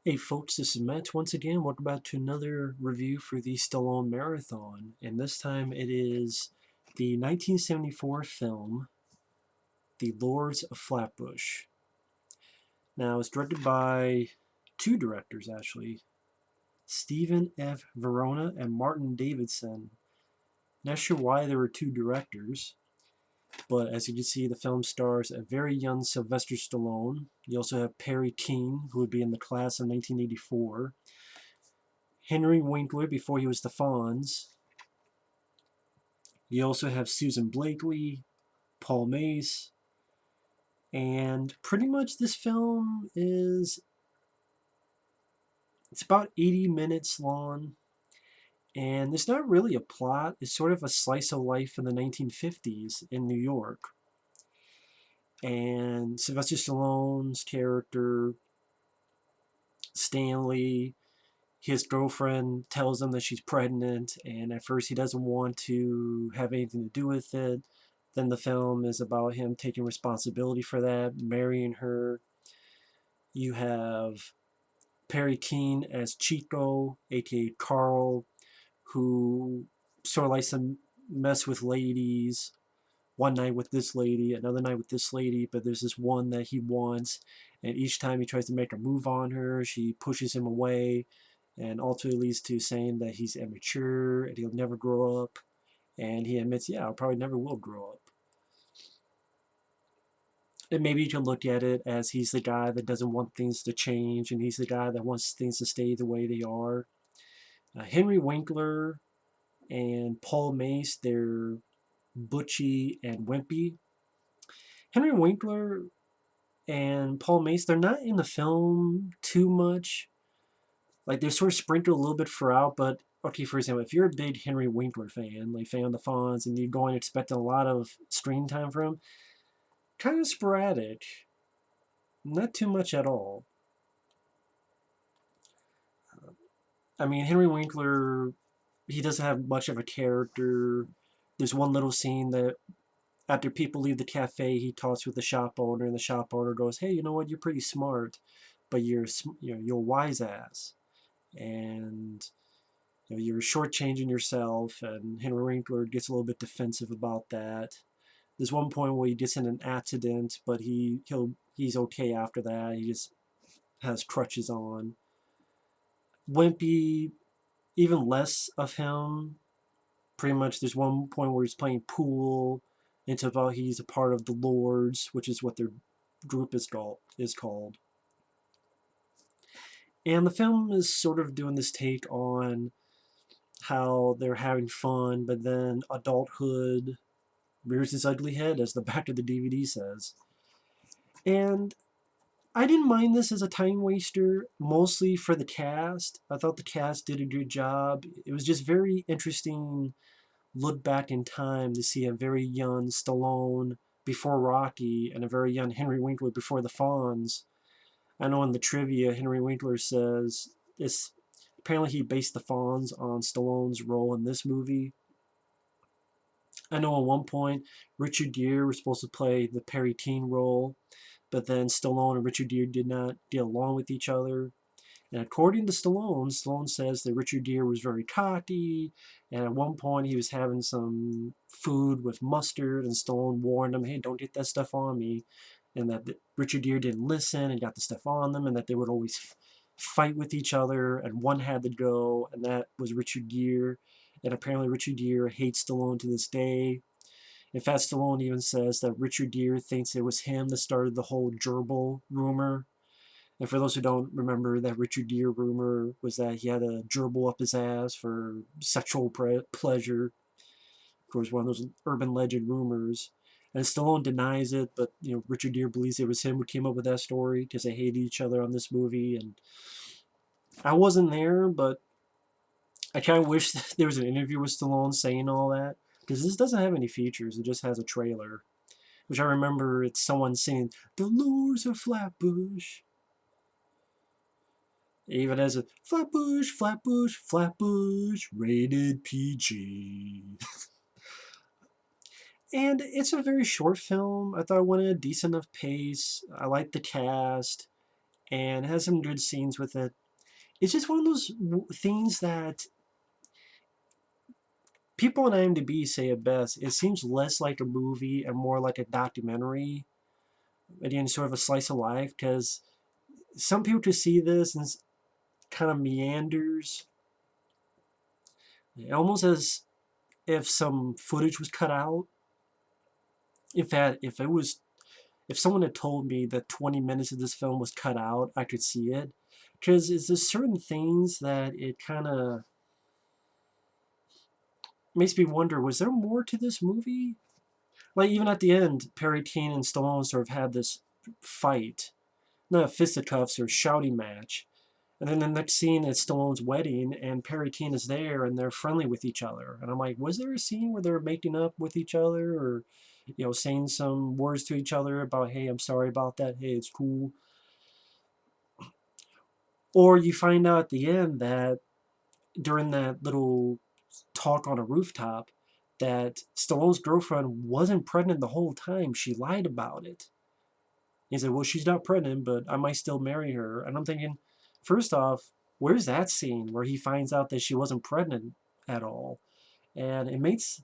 Hey folks, this is Matt once again. Welcome back to another review for the Stallone Marathon. And this time it is the 1974 film, The Lords of Flatbush. Now it's directed by two directors actually, Stephen F. Verona and Martin Davidson. Not sure why there were two directors, but as you can see, the film stars a very young Sylvester Stallone. You also have Perry Keane, who would be in the class of 1984. Henry Winkler before he was the Fonz. You also have Susan Blakely, Paul Mace, and pretty much this film it's about 80 minutes long, and there's not really a plot. It's sort of a slice of life in the 1950s in New York. And Sylvester Stallone's character, Stanley, his girlfriend tells him that she's pregnant, and at first he doesn't want to have anything to do with it. Then the film is about him taking responsibility for that, marrying her. You have Perry Keane as Chico, aka Carl, who sort of likes to mess with ladies. One night with this lady, another night with this lady, but there's this one that he wants, and each time he tries to make a move on her, she pushes him away, and ultimately leads to saying that he's immature and he'll never grow up. And he admits, yeah, I probably never will grow up. And maybe you can look at it as he's the guy that doesn't want things to change, and he's the guy that wants things to stay the way they are. Henry Winkler and Paul Mace, they're butchy and wimpy. Henry Winkler and Paul Mace, they're not in the film too much. Like, they're sort of sprinkled a little bit throughout, but okay, for example, if you're a big Henry Winkler fan, like fan of the Fonz, and you're going expecting a lot of screen time from him, kind of sporadic. Not too much at all. I mean, Henry Winkler, he doesn't have much of a character. There's one little scene that after people leave the cafe, he talks with the shop owner, and the shop owner goes, "Hey, you know what? You're pretty smart, but you're a wise ass, and you're shortchanging yourself." And Henry Winkler gets a little bit defensive about that. There's one point where he gets in an accident, but he's okay after that. He just has crutches on. Wimpy, even less of him. Pretty much, there's one point where he's playing pool. It's about he's a part of the Lords, which is what their group is called. And the film is sort of doing this take on how they're having fun, but then adulthood rears its ugly head, as the back of the DVD says. And I didn't mind this as a time waster, mostly for the cast. I thought the cast did a good job. It was just very interesting look back in time to see a very young Stallone before Rocky and a very young Henry Winkler before the Fonz. I know in the trivia, Henry Winkler says it's apparently he based the Fonz on Stallone's role in this movie. I know at one point Richard Gere was supposed to play the Perry Keane role, but then Stallone and Richard Gere did not get along with each other. And according to Stallone, Stallone says that Richard Gere was very cocky, and at one point he was having some food with mustard, and Stallone warned him, "Hey, don't get that stuff on me," and that Richard Gere didn't listen and got the stuff on them, and that they would always fight with each other, and one had to go, and that was Richard Gere. And apparently Richard Gere hates Stallone to this day. In fact, Stallone even says that Richard Gere thinks it was him that started the whole gerbil rumor. And for those who don't remember, that Richard Gere rumor was that he had a gerbil up his ass for sexual pleasure. Of course, one of those urban legend rumors. And Stallone denies it, but Richard Gere believes it was him who came up with that story because they hated each other on this movie. And I wasn't there, but I kind of wish there was an interview with Stallone saying all that, because this doesn't have any features. It just has a trailer, which I remember it's someone singing "The Lords of Flatbush." It even has a Flatbush, Flatbush, Flatbush, rated PG. And it's a very short film. I thought it went at a decent enough pace. I liked the cast. and it has some good scenes with it. It's just one of those things that people on IMDb say it best. It seems less like a movie and more like a documentary, again, sort of a slice of life, because some people just see this and kind of meanders, almost as if some footage was cut out. In fact, if someone had told me that 20 minutes of this film was cut out, I could see it. Because there's certain things that it kind of makes me wonder, was there more to this movie? Like, even at the end, Perry Teen and Stallone sort of had this fight. Not fisticuffs or shouting match. And then the next scene is Stallone's wedding, and Perry Teen is there, and they're friendly with each other. And I'm like, was there a scene where they were making up with each other, or saying some words to each other about, hey, I'm sorry about that, hey, it's cool? Or you find out at the end that during that little talk on a rooftop, that Stallone's girlfriend wasn't pregnant the whole time. She lied about it. He said, well, she's not pregnant, but I might still marry her. And I'm thinking, first off, where's that scene where he finds out that she wasn't pregnant at all? And it makes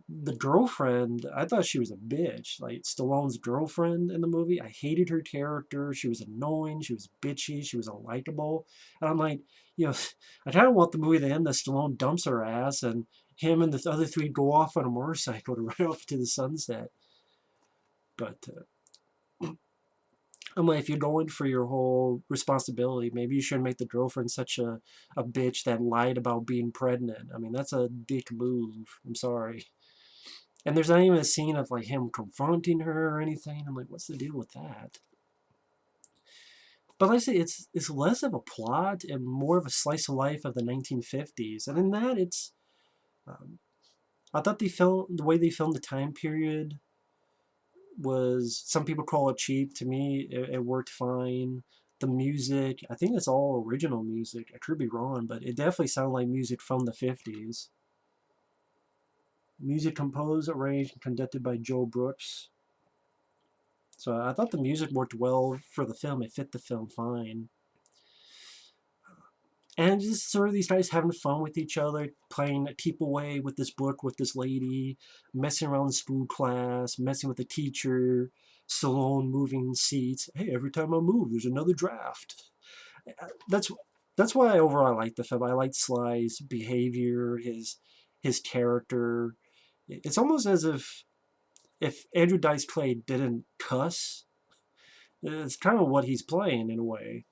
the girlfriend, I thought she was a bitch. Like, Stallone's girlfriend in the movie, I hated her character. She was annoying. She was bitchy. She was unlikable. And I'm like, I kind of want the movie to end that Stallone dumps her ass and him and the other three go off on a motorcycle to ride off to the sunset. But I'm like, if you're going for your whole responsibility, maybe you shouldn't make the girlfriend such a bitch that lied about being pregnant. I mean, that's a dick move. I'm sorry. And there's not even a scene of like him confronting her or anything. I'm like, what's the deal with that? But like I say, it's less of a plot and more of a slice of life of the 1950s. And in that, um, I thought the way they filmed the time period was, some people call it cheap. To me, it worked fine. The music, I think it's all original music. I could be wrong, but it definitely sounded like music from the 50s. Music composed, arranged, and conducted by Joe Brooks. So I thought the music worked well for the film. It fit the film fine. And just sort of these guys having fun with each other, playing a keep away with this book with this lady, messing around in school class, messing with the teacher, Stallone moving seats. Hey, every time I move, there's another draft. That's that's why overall I like the film. I like Sly's behavior, his character. It's almost as if Andrew Dice Clay didn't cuss. It's kind of what he's playing in a way.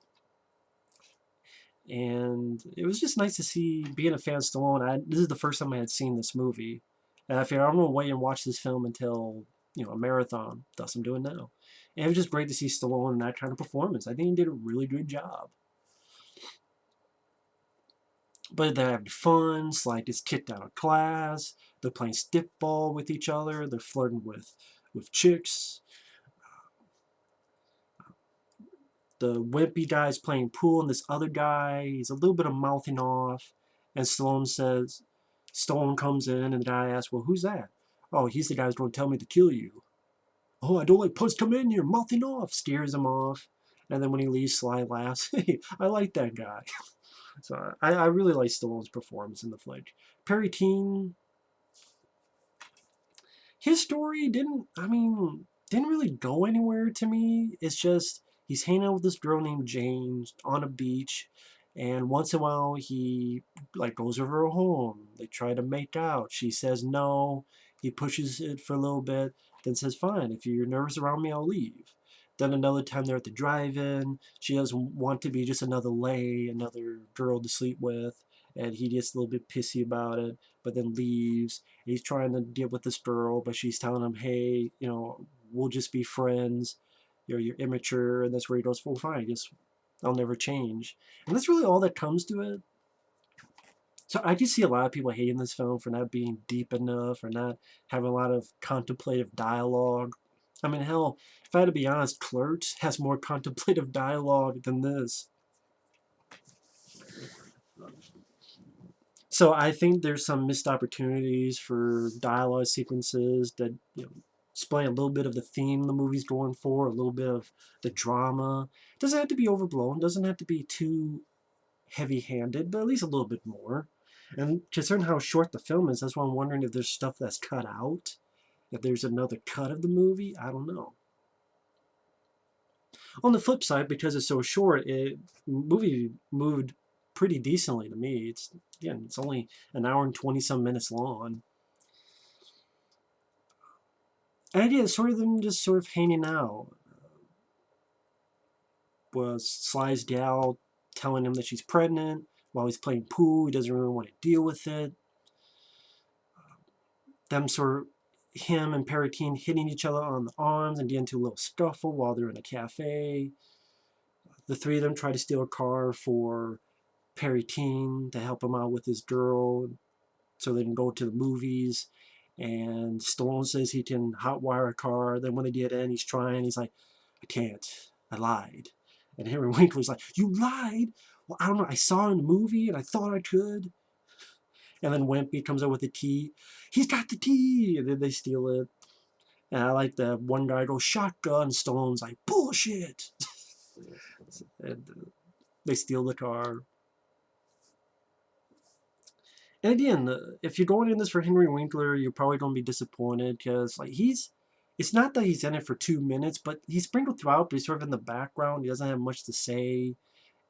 And it was just nice to see, being a fan of Stallone. This is the first time I had seen this movie. And I figured I'm going to wait and watch this film until, a marathon. Thus I'm doing now. And it was just great to see Stallone in that kind of performance. I think he did a really good job. But they're having fun. Sly gets kicked out of class. They're playing stickball with each other. They're flirting with chicks. The wimpy guy's playing pool, and this other guy, he's a little bit of mouthing off. And Stallone comes in, and the guy asks, well, who's that? Oh, he's the guy who's going to tell me to kill you. Oh, I don't like punks coming in here, mouthing off, scares him off. And then when he leaves, Sly laughs. Hey, I like that guy. So I really like Stallone's performance in the flick. Perry Teen, his story didn't really go anywhere to me. It's just he's hanging out with this girl named Jane on a beach, and once in a while he like goes over her home. They try to make out. She says no. He pushes it for a little bit, then says, fine, if you're nervous around me, I'll leave. Then another time they're at the drive-in. She doesn't want to be just another another girl to sleep with, and he gets a little bit pissy about it, but then leaves. He's trying to get with this girl, but she's telling him, hey, we'll just be friends. You're immature. And that's where he goes, well, fine, I guess I'll never change. And that's really all that comes to it. So I just see a lot of people hating this film for not being deep enough or not having a lot of contemplative dialogue. I mean, hell, if I had to be honest, Clerks has more contemplative dialogue than this. So I think there's some missed opportunities for dialogue sequences that explain a little bit of the theme the movie's going for, a little bit of the drama. It doesn't have to be overblown, doesn't have to be too heavy-handed, but at least a little bit more. And considering how short the film is, that's why I'm wondering if there's stuff that's cut out, if there's another cut of the movie. I don't know. On the flip side, because it's so short, movie moved pretty decently to me. It's only an hour and 20 some minutes long. And yeah, sort of them just sort of hanging out. Was Sly's gal telling him that she's pregnant while he's playing pool. He doesn't really want to deal with it. Them sort of him and Peritine hitting each other on the arms and getting into a little scuffle while they're in a cafe. The three of them try to steal a car for Peritine to help him out with his girl so they can go to the movies. And Stallone says he can hotwire a car. Then when they get in, he's like, I can't. I lied. And Henry Winkler's like, you lied? Well, I don't know. I saw it in the movie and I thought I could. And then Wimpy comes out with the key. He's got the key! And then they steal it. And I like that one guy goes, shotgun. Stallone's like, bullshit! And they steal the car. And again, if you're going in this for Henry Winkler, you're probably going to be disappointed because like it's not that he's in it for 2 minutes, but he's sprinkled throughout, but he's sort of in the background. He doesn't have much to say.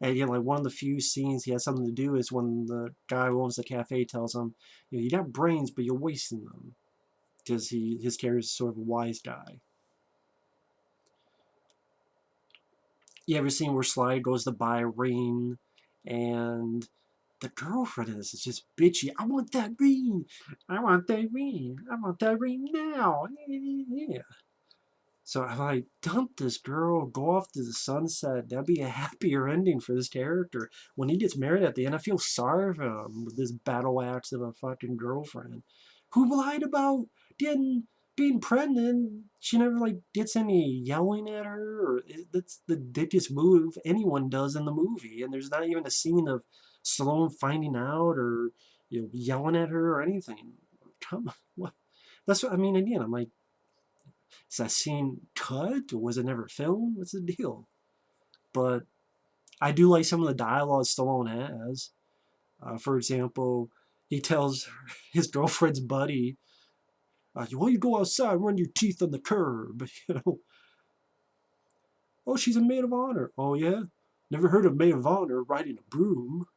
And again, like one of the few scenes he has something to do is when the guy who owns the cafe tells him, you got brains, but you're wasting them. Because his character is sort of a wise guy. You ever seen where Sly goes to buy a ring and the girlfriend in this is just bitchy. I want that ring. I want that ring. I want that ring now. Yeah. So I'm like, dump this girl, go off to the sunset. That'd be a happier ending for this character. When he gets married at the end, I feel sorry for him with this battle axe of a fucking girlfriend who lied about getting being pregnant. She never like gets any yelling at her, or that's the dickiest move anyone does in the movie. And there's not even a scene of Stallone finding out or yelling at her or anything. Come on, what? That's what I mean. Again, I'm like, is that scene cut or was it never filmed? What's the deal? But I do like some of the dialogue Stallone has. For example, he tells his girlfriend's buddy, "Why you go outside and run your teeth on the curb?" Oh, she's a maid of honor. Oh yeah, never heard of maid of honor riding a broom.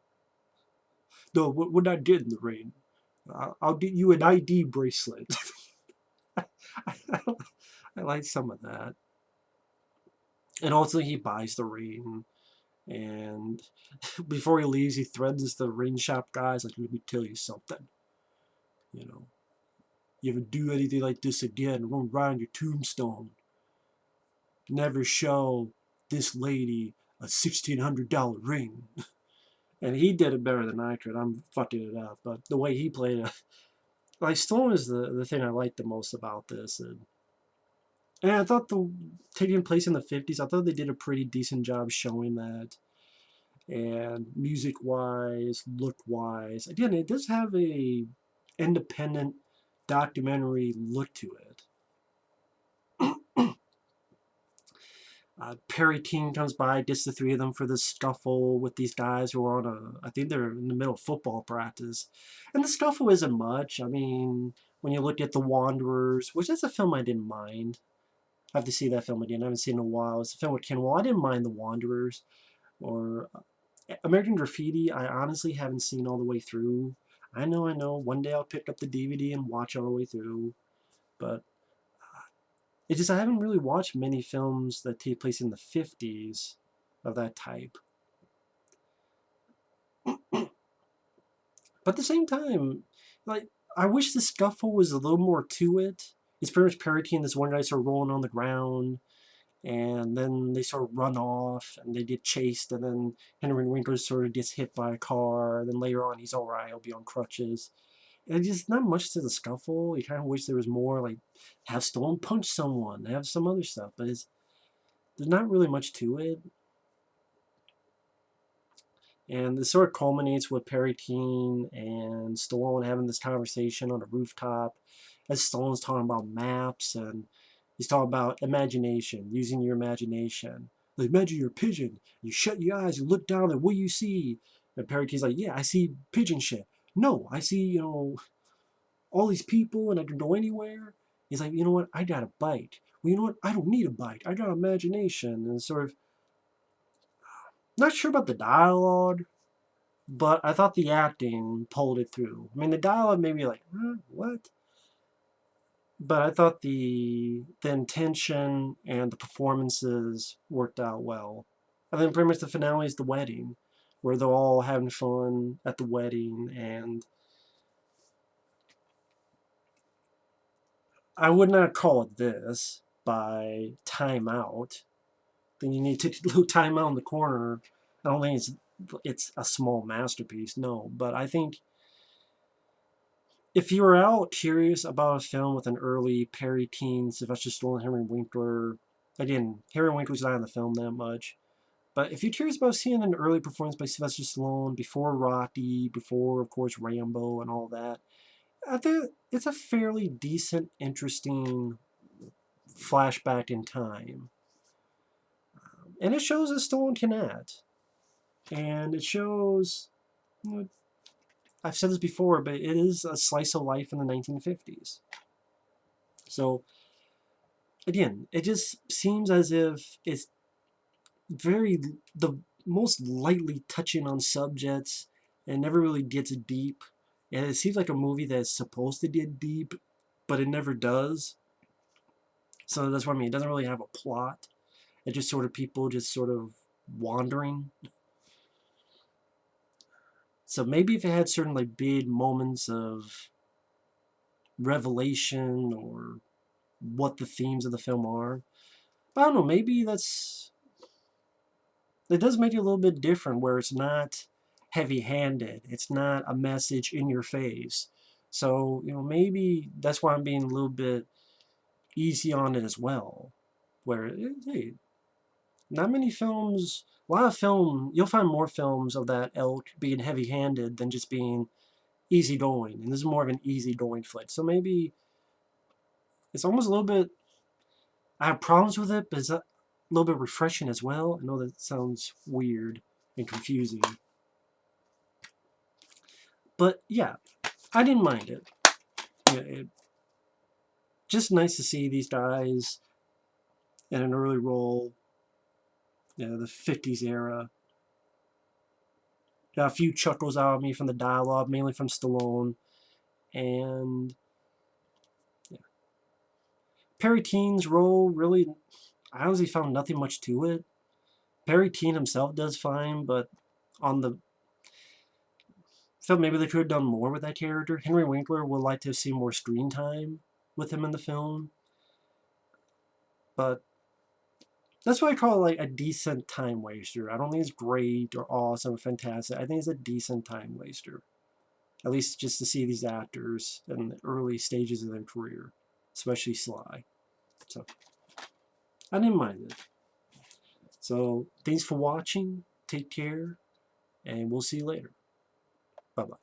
No, what I did in the rain. I'll get you an ID bracelet. I like some of that. And also he buys the ring. And before he leaves, he threatens the ring shop guys, like, let me tell you something. You ever do anything like this again, I'm gonna write on your tombstone. Never show this lady a $1,600 ring. And he did it better than I could. I'm fucking it up. But the way he played it, like, Stone is the thing I like the most about this. And I thought taking place in the 50s, I thought they did a pretty decent job showing that. And music-wise, look-wise, again, it does have a independent documentary look to it. Perry King comes by, gets the three of them for this scuffle with these guys who are I think they're in the middle of football practice. And the scuffle isn't much. I mean, when you look at The Wanderers, which is a film I didn't mind. I have to see that film again. I haven't seen it in a while. It's a film with Ken Wall. I didn't mind The Wanderers. Or American Graffiti, I honestly haven't seen all the way through. I know. One day I'll pick up the DVD and watch all the way through. But it's just I haven't really watched many films that take place in the 50s of that type. But at the same time, like, I wish the scuffle was a little more to it. It's pretty much parodying this one guy sort of rolling on the ground, and then they sort of run off, and they get chased, and then Henry Winkler sort of gets hit by a car, and then later on he's alright, he'll be on crutches. And just not much to the scuffle. You kind of wish there was more, like, have Stallone punch someone, have some other stuff, but there's not really much to it. And this sort of culminates with Perry Teen and Stallone having this conversation on a rooftop. as Stallone's talking about maps, and he's talking about imagination, using your imagination. Like, imagine you're a pigeon. You shut your eyes, you look down, and what do you see? And Parakeet's like, yeah, I see pigeon shit. No, I see, all these people, and I can go anywhere. He's like, you know what? I got a bite. Well, you know what? I don't need a bite. I got imagination. And sort of, not sure about the dialogue, but I thought the acting pulled it through. I mean, the dialogue made me like, what? But I thought the intention and the performances worked out well. And then pretty much the finale is the wedding, where they're all having fun at the wedding, and I would not call it this by Time Out. Then you need to do Time Out in the corner. I don't think it's a small masterpiece, no, but I think if you were out curious about a film with an early Perry teen, Sylvester Stallone, Henry Winkler, again, Henry Winkler's not in the film that much, but if you're curious about seeing an early performance by Sylvester Stallone before Rocky, before, of course, Rambo and all that, I think it's a fairly decent, interesting flashback in time. And it shows that Stallone can act. And it shows, you know, I've said this before, but it is a slice of life in the 1950s. So, again, it just seems as if it's the most lightly touching on subjects and never really gets deep. And it seems like a movie that's supposed to get deep, but it never does. So that's what I mean. It doesn't really have a plot. It's just sort of people just sort of wandering. So maybe if it had certain like big moments of revelation or what the themes of the film are, but I don't know, maybe it does make it a little bit different where it's not heavy-handed. It's not a message in your face. So, maybe that's why I'm being a little bit easy on it as well. Where, hey, not many films, a lot of film, you'll find more films of that ilk being heavy-handed than just being easygoing. And this is more of an easygoing flick. So maybe it's almost a little bit, I have problems with it, but it's a little bit refreshing as well. I know that sounds weird and confusing. But yeah, I didn't mind it. Just nice to see these guys in an early role, the 50s era. Got a few chuckles out of me from the dialogue, mainly from Stallone. And yeah. Perry Teen's role, really, I honestly found nothing much to it. Perry Teen himself does fine, but on the felt maybe they could have done more with that character. Henry Winkler would like to have seen more screen time with him in the film. But that's what I call like a decent time waster. I don't think it's great or awesome or fantastic. I think it's a decent time waster. At least just to see these actors in the early stages of their career, especially Sly. So I didn't mind it. So thanks for watching. Take care, and we'll see you later. Bye-bye.